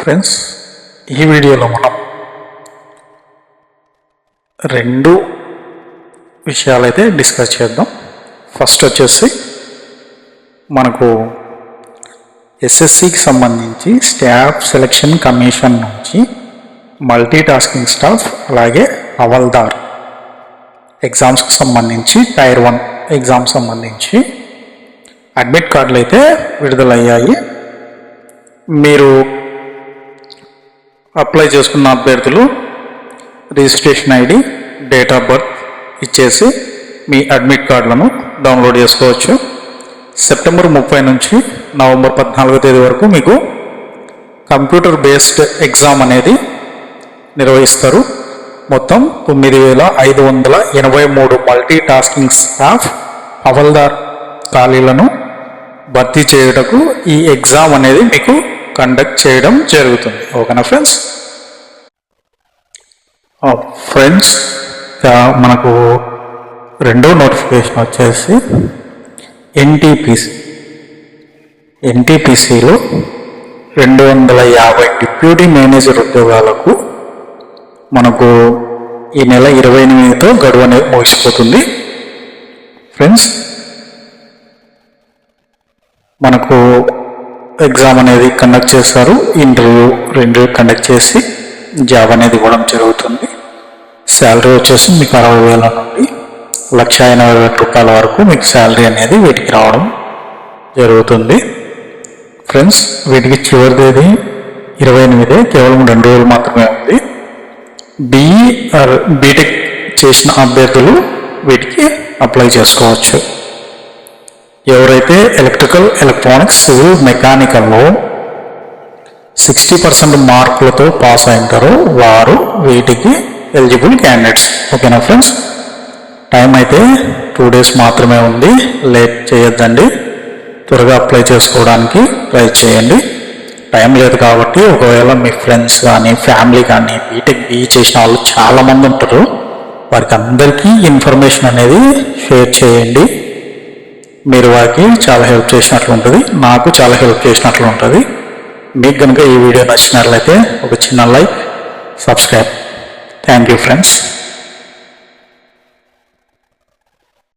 Friends, ఈ వీడియోలో మనం రెండు విషయాలైతే డిస్కస్ చేద్దాం. ఫస్ట్ వచ్చేసి మనకు ఎస్ఎస్సికి సంబంధించి స్టాఫ్ సెలక్షన్ కమిషన్ నుంచి మల్టీ టాస్కింగ్ స్టాఫ్ అలాగే హవల్దార్ ఎగ్జామ్స్కి సంబంధించి టైర్ 1 ఎగ్జామ్ సంబంధించి అడ్మిట్ కార్డులు అయితే విడుదలయ్యాయి. మీరు అప్లై చేసుకున్న అభ్యర్థులు registration ID, date of birth ఇచ్చేసి మీ అడ్మిట్ కార్డులను డౌన్లోడ్ చేసుకోవచ్చు. సెప్టెంబర్ 30 నుంచి నవంబర్ 14వ తేదీ వరకు మీకు కంప్యూటర్ బేస్డ్ ఎగ్జామ్ అనేది నిర్వహిస్తారు. మొత్తం 9583 మల్టీ టాస్కింగ్ స్టాఫ్ హవల్దార్ ఖాళీలను భర్తీ చేయుటకు ఈ ఎగ్జామ్ అనేది మీకు కండక్ట్ చేయడం జరుగుతుంది. ఓకేనా ఫ్రెండ్స్? మనకు రెండో నోటిఫికేషన్ వచ్చేసి ఎన్టీపీసీలో 250 డిప్యూటీ మేనేజర్ ఉద్యోగాలకు మనకు ఈ నెల 28తో గడువు అనేది ముగిసిపోతుంది. ఫ్రెండ్స్, మనకు ఎగ్జామ్ అనేది కండక్ట్ చేస్తారు. ఇంటర్వ్యూ 2 కండక్ట్ చేసి జాబ్ అనేది ఇవ్వడం జరుగుతుంది. శాలరీ వచ్చేసి మీకు 60,000 నుండి 1,80,000 రూపాయల వరకు మీకు శాలరీ అనేది వీటికి రావడం జరుగుతుంది. ఫ్రెండ్స్, వీటికి చివరి తేదీ 28, కేవలం 2 రోజులు మాత్రమే ఉంది. బీటెక్ చేసిన అభ్యర్థులు వీటికి అప్లై చేసుకోవచ్చు. ఎవరైతే ఎలక్ట్రికల్, ఎలక్ట్రానిక్స్, సివిల్, మెకానికల్లో 60% మార్కులతో పాస్ అయింటారో వారు వీటికి ఎలిజిబుల్ క్యాండిడేట్స్. ఓకేనా ఫ్రెండ్స్? టైం అయితే 2 డేస్ మాత్రమే ఉంది. లేట్ చేయొద్దండి, త్వరగా అప్లై చేసుకోవడానికి ట్రై చేయండి. టైం లేదు కాబట్టి ఒకవేళ మీ ఫ్రెండ్స్ కానీ ఫ్యామిలీ కానీ బీటెక్ చేసిన వాళ్ళు చాలామంది ఉంటారు, వారికి అందరికీ ఇన్ఫర్మేషన్ అనేది షేర్ చేయండి. మీరు వారికి చాలా హెల్ప్ చేసినట్లు ఉంటుంది, నాకు చాలా హెల్ప్ చేసినట్లు ఉంటుంది. మీకు కనుక ఈ వీడియో నచ్చినట్లయితే ఒక చిన్న like, subscribe. Thank you friends.